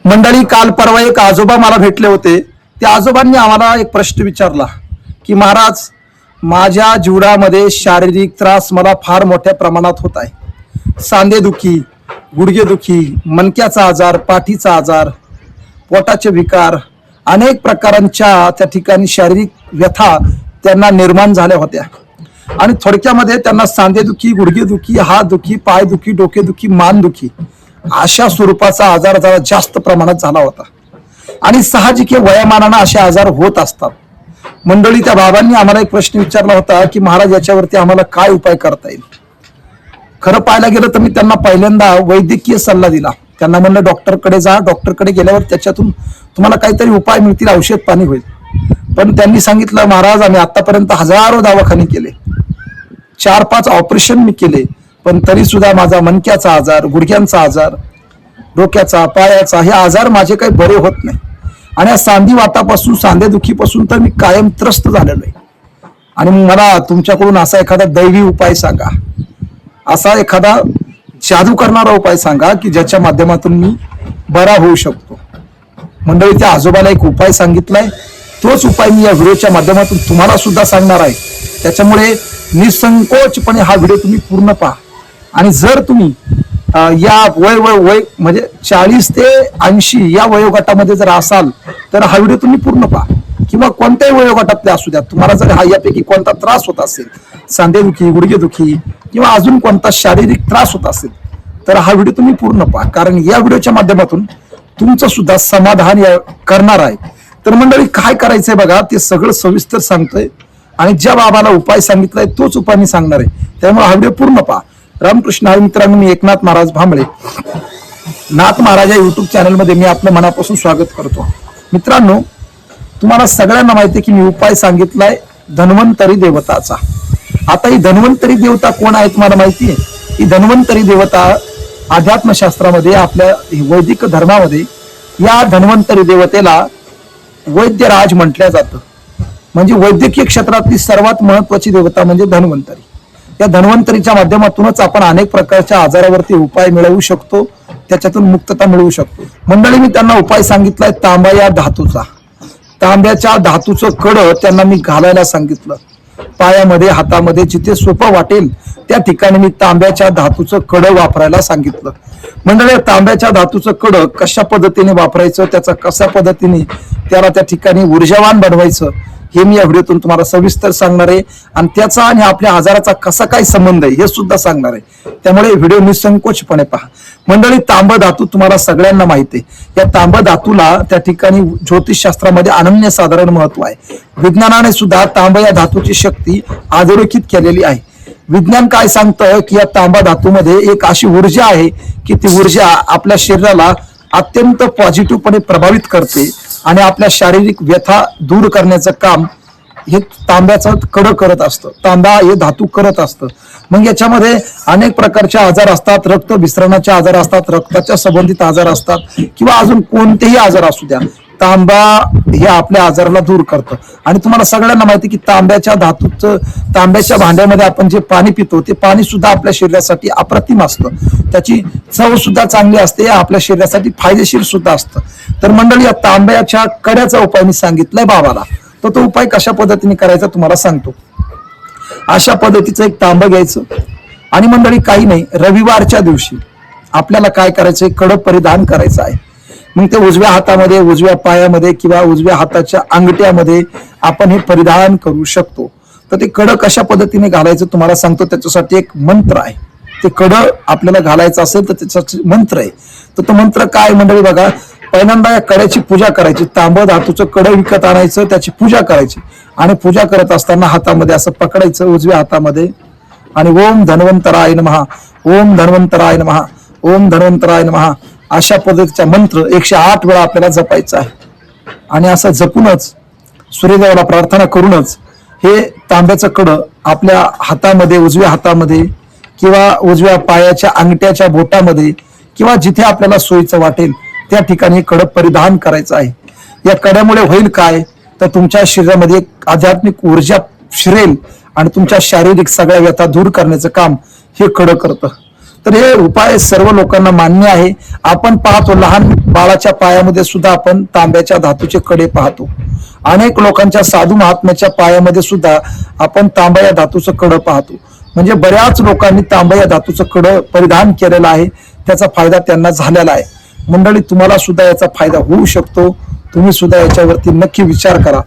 मंडळी, काल परवा एक आजोबा मला भेटले होते. त्या आजोबांनी आम्हाला एक प्रश्न विचारला की महाराज, माझ्या जीवनामध्ये शारीरिक त्रास मला फार मोठ्या प्रमाणात होत आहे. सांधेदुखी, गुडघेदुखी, मणक्याचा आजार, पाठीचा आजार, पोटाचे विकार, अनेक प्रकारांच्या त्या ठिकाणी शारीरिक व्यथा त्यांना निर्माण झाल्या होत्या. आणि थोडक्यामध्ये त्यांना सांधेदुखी, गुडघेदुखी, हातदुखी, पायदुखी, डोकेदुखी, मानदुखी अशा स्वरूपाचा आजार जरा जास्त प्रमाणात झाला होता. आणि साहजिक वयामानानं असे आजार होत असतात. मंडळी, त्या बाबांनी आम्हाला एक प्रश्न विचारला होता की महाराज, याच्यावरती आम्हाला काय उपाय करता येईल. खरं पाहायला गेलं तर मी त्यांना पहिल्यांदा वैद्यकीय सल्ला दिला. त्यांना म्हणलं डॉक्टरकडे जा, डॉक्टरकडे गेल्यावर त्याच्यातून तुम्हाला काहीतरी उपाय मिळतील, औषध पाणी होईल. पण त्यांनी सांगितलं, महाराज आम्ही आतापर्यंत हजारो दवाखाने केले, 4-5 ऑपरेशन मी केले, पण तरी सुद्धा माझा मणक्याचा आजार, गुडघ्यांचा आजार, डोक्याचा, पायाचा हे आजार माझे काही बरे होत नाही. आणि या सांधीवातापासून, सांधेदुखीपासून तर मी कायम त्रस्त झालेलो आहे. आणि मला तुमच्याकडून असा एखादा दैवी उपाय सांगा, असा एखादा जादू करणारा उपाय सांगा की ज्याच्या माध्यमातून मी बरा होऊ शकतो. मंडळी, त्या आजोबाला एक उपाय सांगितलाय, तोच उपाय मी या व्हिडिओच्या माध्यमातून तुम्हाला सुद्धा सांगणार आहे. त्याच्यामुळे निसंकोचपणे हा व्हिडिओ तुम्ही पूर्ण पहा. आणि जर तुम्ही या वय म्हणजे 40 ते 80 या वयोगटामध्ये जर असाल तर हा व्हिडिओ तुम्ही पूर्ण पहा. किंवा कोणत्याही वयोगटातले असू द्या, तुम्हाला जर हा यापैकी कोणता त्रास होत असेल, सांधेदुखी, गुडघेदुखी किंवा अजून कोणता शारीरिक त्रास होत असेल, तर हा व्हिडिओ तुम्ही पूर्ण पहा. कारण या व्हिडिओच्या माध्यमातून तुमचं सुद्धा समाधान करणार आहे. तर मंडळी, काय करायचंय बघा, ते सगळं सविस्तर सांगतोय. आणि ज्या बाबाला उपाय सांगितलाय तोच उपाय मी सांगणार आहे. त्यामुळे हा व्हिडिओ पूर्ण पहा. रामकृष्ण हरी मित्रांनो, मी एकनाथ महाराज भांबळे, नाथ महाराज या युट्यूब चॅनलमध्ये मी आपलं मनापासून स्वागत करतो. मित्रांनो, तुम्हाला सगळ्यांना माहिती आहे की मी उपाय सांगितलाय धन्वंतरी देवताचा. आता ही धन्वंतरी देवता कोण आहे तुम्हाला माहिती आहे? ही धन्वंतरी देवता अध्यात्मशास्त्रामध्ये, आपल्या वैदिक धर्मामध्ये या धन्वंतरी देवतेला वैद्यराज म्हटलं जातं. म्हणजे वैद्यकीय क्षेत्रातली सर्वात महत्वाची देवता म्हणजे धन्वंतरी. या धन्वंतरीच्या माध्यमातूनच आपण अनेक प्रकारच्या आजारावरती उपाय मिळवू शकतो, त्याच्यातून मुक्तता मिळवू शकतो. मंडळी, मी त्यांना उपाय सांगितलाय तांबा या धातूचा. तांब्याच्या धातूचं कडं त्यांना मी घालायला सांगितलं. पायामध्ये, हातामध्ये, जिथे सोपं वाटेल त्या ठिकाणी मी तांब्याच्या धातूचं कडं वापरायला सांगितलं. मंडळी, तांब्याच्या धातूचं कडं कशा पद्धतीने वापरायचं, त्याचा कशा पद्धतीने त्याला त्या ठिकाणी ऊर्जावान बनवायचं, हे मी या व्हिडिओतून तुम्हाला सविस्तर सांगणार आहे. आणि त्याचा आणि आपल्या आजाराचा कसा काय संबंध आहे हे सुद्धा सांगणार आहे. त्यामुळे व्हिडिओ निसंकोचपणे पहा. मंडळी, तांब धातू तुम्हाला सगळ्यांना माहिती आहे. या तांब धातूला त्या ठिकाणी ज्योतिषशास्त्रामध्ये अनन्यसाधारण महत्व आहे. विज्ञानाने सुद्धा तांब या धातूची शक्ती अधोरेखित केलेली आहे. विज्ञान काय सांगतं की या तांबा धातूमध्ये एक अशी ऊर्जा आहे की ती ऊर्जा आपल्या शरीराला अत्यंत पॉझिटिव्हपणे प्रभावित करते आणि आपल्या शारीरिक व्यथा दूर करण्याचं काम हे तांब्याचं कडं करत असतं. तांबा हे धातू करत असतं. मग याच्यामध्ये अनेक प्रकारचे आजार असतात, रक्त विसरणाचे आजार असतात, रक्ताच्या संबंधित आजार असतात, किंवा अजून कोणतेही आजार असू द्या, तांबा हे आपल्या आजाराला दूर करतं. आणि तुम्हाला सगळ्यांना माहिती की तांब्याच्या धातूचं, तांब्याच्या भांड्यामध्ये आपण जे पाणी पितो ते पाणी सुद्धा आपल्या शरीरासाठी अप्रतिम असतं. त्याची चव सुद्धा चांगली असते, आपल्या शरीरासाठी फायदेशीर सुद्धा असतं. तर मंडळी, या तांब्याच्या कड्याचा उपाय मी सांगितलाय बाबाला. तो उपाय कशा पद्धतीने करायचा तुम्हाला सांगतो. अशा पद्धतीचं एक तांब घ्यायचं. आणि मंडळी, काही नाही, रविवारच्या दिवशी आपल्याला काय करायचंय, कडं परिधान करायचं आहे. मग ते उजव्या हातामध्ये, उजव्या पायामध्ये किंवा उजव्या हाताच्या अंगठ्यामध्ये आपण हे परिधान करू शकतो. तर ते कडं कशा पद्धतीने घालायचं तुम्हाला सांगतो. त्याच्यासाठी एक मंत्र आहे. ते कडं आपल्याला घालायचं असेल तर त्याचा मंत्र आहे. तर तो मंत्र काय मंडळी बघा, पहिल्यांदा या कड्याची पूजा करायची. तांब धातूचं कडं विकत आणायचं, त्याची पूजा करायची. आणि पूजा करत असताना हातामध्ये असं पकडायचं, उजव्या हातामध्ये, आणि ओम धन्वंतराय नमः, ओम धन्वंतराय नमः, ओम धन्वंतराय नमः अशा पद्धतीचा मंत्र 108 वेळा आपल्याला जपायचा आहे. आणि असं जपूनच, सूर्यदेवाला प्रार्थना करूनच हे तांब्याचं कडं आपल्या हातामध्ये, उजव्या हातामध्ये किंवा उजव्या पायाच्या अंगठ्याच्या बोटामध्ये किंवा जिथे आपल्याला सोयीचं वाटेल त्या ठिकाणी कडं परिधान करायचं आहे. या कड्यामुळे होईल काय, तर तुमच्या शरीरामध्ये एक आध्यात्मिक ऊर्जा शिरेल आणि तुमच्या शारीरिक सगळ्या व्यथा दूर करण्याचं काम हे कडं करतं. तर हे उपाय सर्व लोकांना मान्य आहे. आपण पाहतो लहान बाळाच्या पायामध्ये सुद्धा आपण तांब्याच्या धातूचे कडे पाहतो. अनेक लोकांच्या साधू महात्म्याच्या पायामध्ये सुद्धा आपण तांबा या धातूचं कडं पाहतो. म्हणजे बऱ्याच लोकांनी तांबा या धातूचं कडं परिधान केलेलं आहे. त्याचा फायदा त्यांना झालेला आहे. मंडळी, तुम्हाला सुद्धा याचा फायदा होऊ शकतो. तुम्ही सुद्धा याच्यावरती नक्की विचार करा.